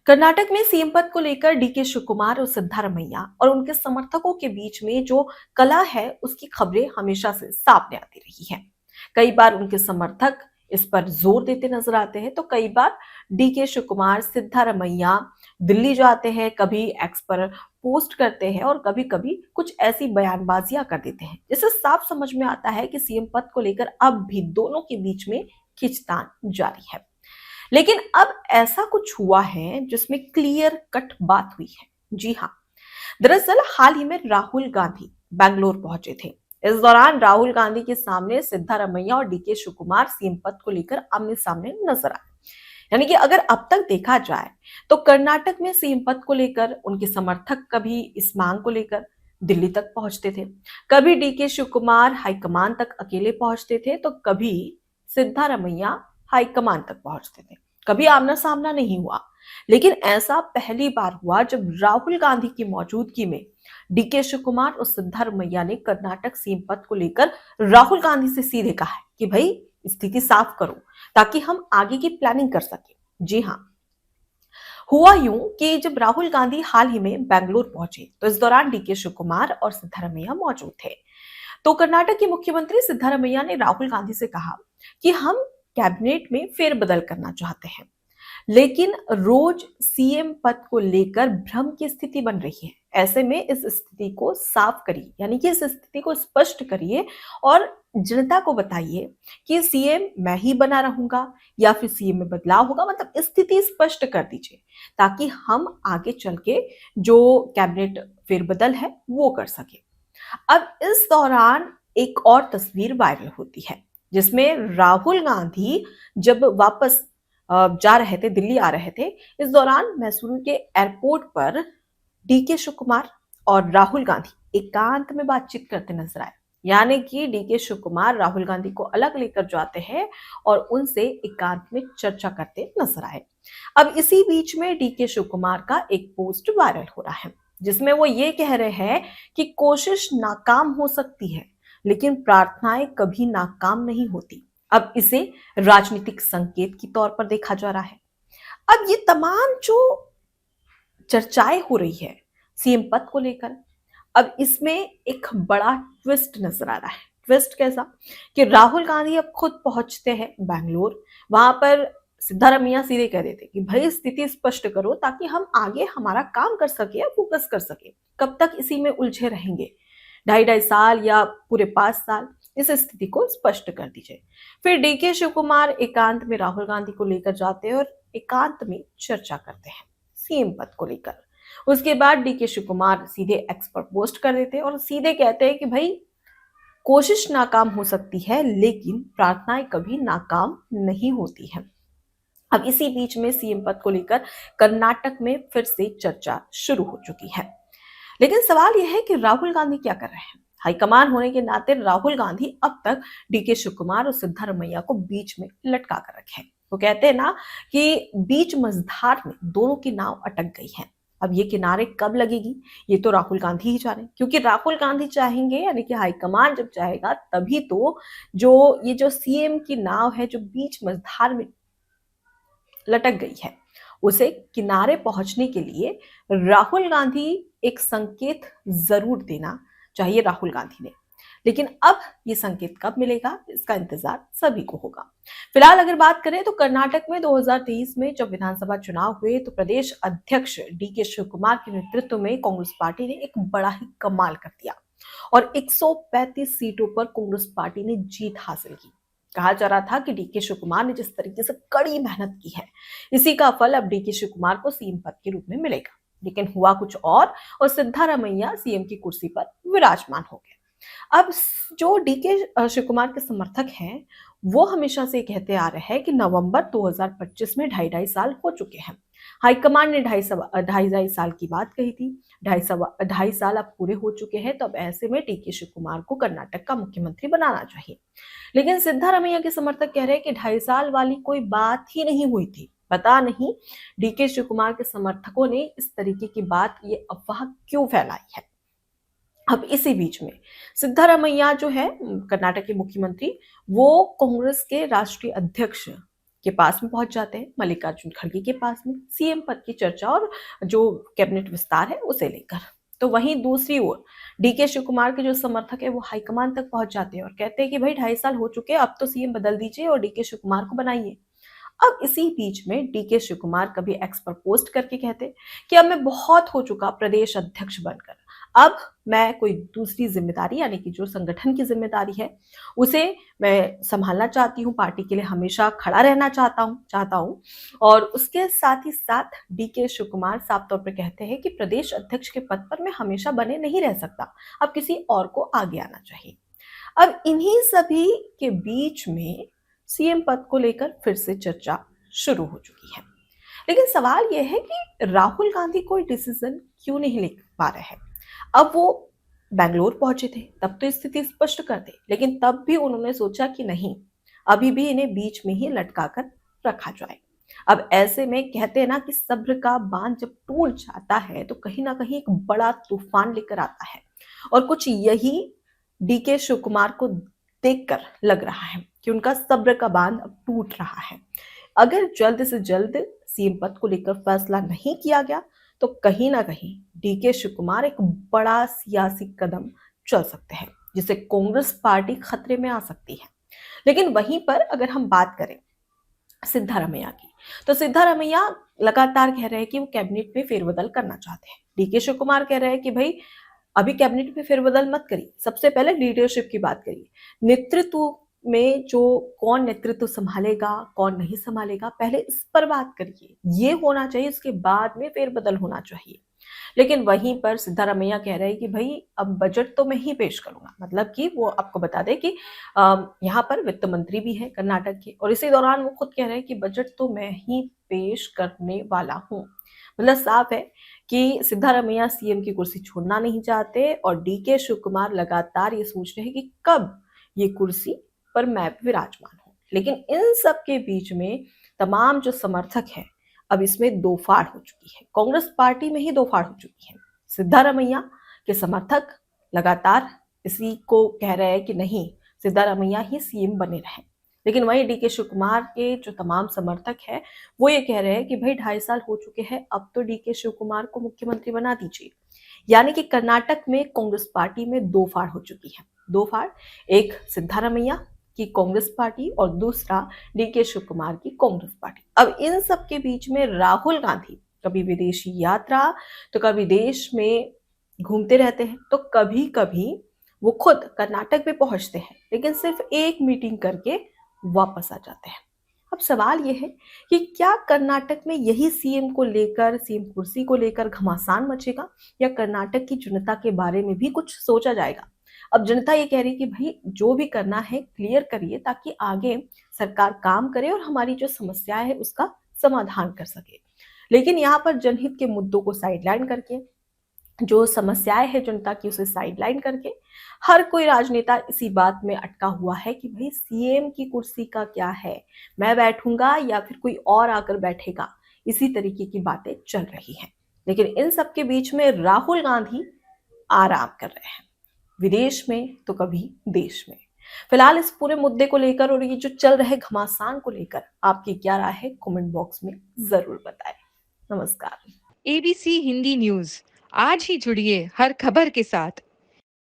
कर्नाटक में सीएम पद को लेकर डीके शिवकुमार और सिद्धारमैया और उनके समर्थकों के बीच में जो कला है उसकी खबरें हमेशा से सामने आती रही हैं। कई बार उनके समर्थक इस पर जोर देते नजर आते हैं तो कई बार डीके शिवकुमार सिद्धारमैया दिल्ली जाते हैं, कभी एक्स पर पोस्ट करते हैं और कभी कभी कुछ ऐसी बयानबाजियां कर देते हैं जिससे साफ समझ में आता है कि सीएम पद को लेकर अब भी दोनों के बीच में खींचतान जारी है। लेकिन अब ऐसा कुछ हुआ है जिसमें क्लियर कट बात हुई है। जी हाँ, दरअसल हाल ही में राहुल गांधी बैंगलोर पहुंचे थे। इस दौरान राहुल गांधी के सामने सिद्धारमैया और डीके शिवकुमार सीएम पद को लेकर आमने सामने नजर आए। यानी कि अगर अब तक देखा जाए तो कर्नाटक में सीएम पद को लेकर उनके समर्थक कभी इस मांग को लेकर दिल्ली तक पहुंचते थे, कभी डीके शिवकुमार हाईकमान तक अकेले पहुंचते थे तो कभी सिद्धारमैया हाईकमान तक पहुंचते थे। कभी आमना सामना नहीं हुआ, लेकिन ऐसा पहली बार हुआ जब राहुल गांधी की मौजूदगी में डीके शिवकुमार और सिद्धारमैया ने कर्नाटक सीएम पद को लेकर राहुल गांधी से सीधे कहा है कि भाई स्थिति साफ करो ताकि हम आगे की प्लानिंग कर सके। जी हाँ, हुआ यूं कि जब राहुल गांधी हाल ही में बेंगलुरु पहुंचे तो इस दौरान डीके शिवकुमार और सिद्धारमैया मौजूद थे। तो कर्नाटक के मुख्यमंत्री सिद्धारमैया ने राहुल गांधी से कहा कि हम कैबिनेट में फेरबदल करना चाहते हैं, लेकिन रोज सीएम पद को लेकर भ्रम की स्थिति बन रही है। ऐसे में इस स्थिति को साफ करिए, यानी कि इस स्थिति को स्पष्ट करिए और जनता को बताइए कि सीएम मैं ही बना रहूंगा या फिर सीएम में बदलाव होगा। मतलब स्थिति स्पष्ट कर दीजिए ताकि हम आगे चल के जो कैबिनेट फेरबदल है वो कर सके। अब इस दौरान एक और तस्वीर वायरल होती है जिसमें राहुल गांधी जब वापस जा रहे थे, दिल्ली आ रहे थे, इस दौरान मैसूरू के एयरपोर्ट पर डीके शिवकुमार और राहुल गांधी एकांत में बातचीत करते नजर आए। यानी कि डीके शिवकुमार राहुल गांधी को अलग लेकर जाते हैं और उनसे एकांत में चर्चा करते नजर आए। अब इसी बीच में डीके शिवकुमार का एक पोस्ट वायरल हो रहा है जिसमें वो ये कह रहे हैं कि कोशिश नाकाम हो सकती है लेकिन प्रार्थनाएं कभी नाकाम नहीं होती। अब इसे राजनीतिक संकेत के तौर पर देखा जा रहा है। अब ये तमाम जो चर्चाएं हो रही है सीएम पद को लेकर, अब इसमें एक बड़ा ट्विस्ट नजर आ रहा है। ट्विस्ट कैसा कि राहुल गांधी अब खुद पहुंचते हैं बैंगलोर। वहां पर सिद्धारमैया सीधे कह देते कि भाई स्थिति स्पष्ट करो ताकि हम आगे हमारा काम कर सके या फोकस कर सके। कब तक इसी में उलझे रहेंगे? ढाई ढाई साल या पूरे 5 साल? इस स्थिति को स्पष्ट कर दीजिए। फिर डीके शिवकुमार एकांत में राहुल गांधी को लेकर जाते हैं और एकांत में चर्चा करते हैं सीएम पद को लेकर। उसके बाद डीके शिवकुमार सीधे एक्स पर पोस्ट कर देते हैं और सीधे कहते हैं कि भाई कोशिश नाकाम हो सकती है लेकिन प्रार्थनाएं कभी नाकाम नहीं होती हैं। अब इसी बीच में सीएम पद को लेकर कर्नाटक में फिर से चर्चा शुरू हो चुकी है। लेकिन सवाल यह है कि राहुल गांधी क्या कर रहे हैं? हाईकमान होने के नाते राहुल गांधी अब तक डीके शिवकुमार और सिद्धारमैया को बीच में लटका कर रखे हैं। वो कहते हैं ना कि बीच मझधार में दोनों की नाव अटक गई है। अब ये किनारे कब लगेगी ये तो राहुल गांधी ही जाने, क्योंकि राहुल गांधी चाहेंगे, यानी कि हाईकमान जब चाहेगा तभी तो जो सीएम की नाव है जो बीच मझधार में लटक गई है उसे किनारे पहुंचने के लिए राहुल गांधी एक संकेत जरूर देना चाहिए राहुल गांधी ने। लेकिन अब ये संकेत कब मिलेगा इसका इंतजार सभी को होगा। फिलहाल अगर बात करें तो कर्नाटक में 2023 में जब विधानसभा चुनाव हुए तो प्रदेश अध्यक्ष डीके शिवकुमार के नेतृत्व में कांग्रेस पार्टी ने एक बड़ा ही कमाल कर दिया और 135 सीटों पर कांग्रेस पार्टी ने जीत हासिल की। कहा जा रहा था कि डीके शिवकुमार ने जिस तरीके से कड़ी मेहनत की है इसी का फल अब डीके शिवकुमार को सीएम पद के रूप में मिलेगा। लेकिन हुआ कुछ और सिद्धारमैया सीएम की कुर्सी पर विराजमान हो गए। अब जो डीके शिवकुमार के समर्थक हैं वो हमेशा से कहते आ रहे हैं कि नवंबर 2025 में ढाई ढाई साल हो चुके हैं। हाईकमान ने ढाई साल की बात कही थी। ढाई साल अब पूरे हो चुके हैं, तो अब ऐसे में डीके शिवकुमार को कर्नाटक का मुख्यमंत्री बनाना चाहिए। लेकिन सिद्धारमैया के समर्थक कह रहे हैं कि 2.5 साल वाली कोई बात ही नहीं हुई थी। पता नहीं डीके शिवकुमार के समर्थकों ने इस तरीके की बात, ये अफवाह क्यों फैलाई है। अब इसी बीच में सिद्धारमैया जो है कर्नाटक के मुख्यमंत्री, वो कांग्रेस के राष्ट्रीय अध्यक्ष के पास में पहुंच जाते हैं, मल्लिकार्जुन खड़गे के पास में, सीएम पद की चर्चा और जो कैबिनेट विस्तार है उसे लेकर। तो वहीं दूसरी ओर डीके शिव कुमार के जो समर्थक है वो हाईकमान तक पहुंच जाते हैं और कहते हैं कि भाई 2.5 साल हो चुके हैं, अब तो सीएम बदल दीजिए और डीके शिव कुमार को बनाइए। अब इसी बीच में डीके शिव कुमार कभी एक्स पर पोस्ट करके कहते कि अब मैं बहुत हो चुका प्रदेश अध्यक्ष बनकर, अब मैं कोई दूसरी जिम्मेदारी यानी कि जो संगठन की जिम्मेदारी है उसे मैं संभालना चाहती हूँ, पार्टी के लिए हमेशा खड़ा रहना चाहता हूँ। और उसके साथ ही साथ डीके शिव कुमार साफ तौर पर कहते हैं कि प्रदेश अध्यक्ष के पद पर मैं हमेशा बने नहीं रह सकता, अब किसी और को आगे आना चाहिए। अब इन्हीं सभी के बीच में सीएम पद को लेकर फिर से चर्चा शुरू हो चुकी है। लेकिन सवाल यह है कि राहुल गांधी कोई डिसीजन क्यों नहीं ले पा रहे हैं। अब वो बेंगलोर पहुंचे थे, तब तो स्थिति स्पष्ट कर दी, लेकिन तब भी उन्होंने सोचा कि नहीं, अभी भी इन्हें बीच में ही लटका कर रखा जाए। अब ऐसे में कहते हैं ना कि सब्र का बांध जब टूट जाता है तो कहीं ना कहीं एक बड़ा तूफान लेकर आता है, और कुछ यही डीके शिव कुमार को देखकर लग रहा है कि उनका सब्र का बांध अब टूट रहा है। अगर जल्द से जल्द सीएम पद को लेकर फैसला नहीं किया गया तो कहीं ना कहीं डीके शिव कुमार एक बड़ा सियासी कदम चल सकते हैं, जिससे कांग्रेस पार्टी खतरे में आ सकती है। लेकिन वहीं पर अगर हम बात करें सिद्धारमैया की, तो सिद्धारमैया लगातार कह रहे हैं कि वो कैबिनेट में फेरबदल करना चाहते हैं। डीके शिव कुमार कह रहे हैं कि भाई अभी कैबिनेट में फेरबदल मत करिए, सबसे पहले लीडरशिप की बात करिए, नेतृत्व में जो कौन नेतृत्व संभालेगा कौन नहीं संभालेगा पहले इस पर बात करिए, ये होना चाहिए, उसके बाद में फेरबदल होना चाहिए। लेकिन वहीं पर सिद्धारमैया कह रहे हैं कि भाई अब बजट तो मैं ही पेश करूंगा, मतलब कि वो आपको बता दें कि यहाँ पर वित्त मंत्री भी है कर्नाटक के, और इसी दौरान वो खुद कह रहे हैं कि बजट तो मैं ही पेश करने वाला हूँ। मतलब साफ है कि सिद्धारमैया सीएम की कुर्सी छोड़ना नहीं चाहते और डीके शिव कुमार लगातार ये सोच रहे हैं कि कब ये कुर्सी पर मैं विराजमान हूँ। लेकिन इन सब के बीच में तमाम जो समर्थक हैं, अब इसमें दो फाड़ हो चुकी है, कांग्रेस पार्टी में ही दो फाड़ हो चुकी है। सिद्धारमैया के समर्थक लगातार इसी को कह रहे हैं कि नहीं, सिद्धारमैया ही सीएम बने रहे। लेकिन वहीं डीके शिव कुमार के जो तमाम समर्थक हैं वो ये कह रहे हैं कि भाई 2.5 साल हो चुके हैं, अब तो डीके शिव कुमार को मुख्यमंत्री बना दीजिए। यानी कि कर्नाटक में कांग्रेस पार्टी में दो फाड़ हो चुकी है, दो फाड़, एक सिद्धारमैया की कांग्रेस पार्टी और दूसरा डीके शिव कुमार की कांग्रेस पार्टी। अब इन सब के बीच में राहुल गांधी कभी विदेशी यात्रा तो कभी देश में घूमते रहते हैं, तो कभी कभी वो खुद कर्नाटक में पहुंचते हैं, लेकिन सिर्फ एक मीटिंग करके वापस आ जाते हैं। अब सवाल यह है कि क्या कर्नाटक में यही सीएम को लेकर, सीएम कुर्सी को लेकर घमासान मचेगा, या कर्नाटक की जनता के बारे में भी कुछ सोचा जाएगा। अब जनता ये कह रही है कि भाई जो भी करना है क्लियर करिए, ताकि आगे सरकार काम करे और हमारी जो समस्या है उसका समाधान कर सके। लेकिन यहाँ पर जनहित के मुद्दों को साइडलाइन करके, जो समस्याएं है जनता की उसे साइडलाइन करके, हर कोई राजनेता इसी बात में अटका हुआ है कि भाई सीएम की कुर्सी का क्या है, मैं बैठूंगा या फिर कोई और आकर बैठेगा, इसी तरीके की बातें चल रही हैं। लेकिन इन सब के बीच में राहुल गांधी आराम कर रहे हैं, विदेश में तो कभी देश में। फिलहाल इस पूरे मुद्दे को लेकर और ये जो चल रहे घमासान को लेकर आपकी क्या राय है, कमेंट बॉक्स में जरूर बताएं। नमस्कार। एबीसी हिंदी न्यूज, आज ही जुड़िए हर खबर के साथ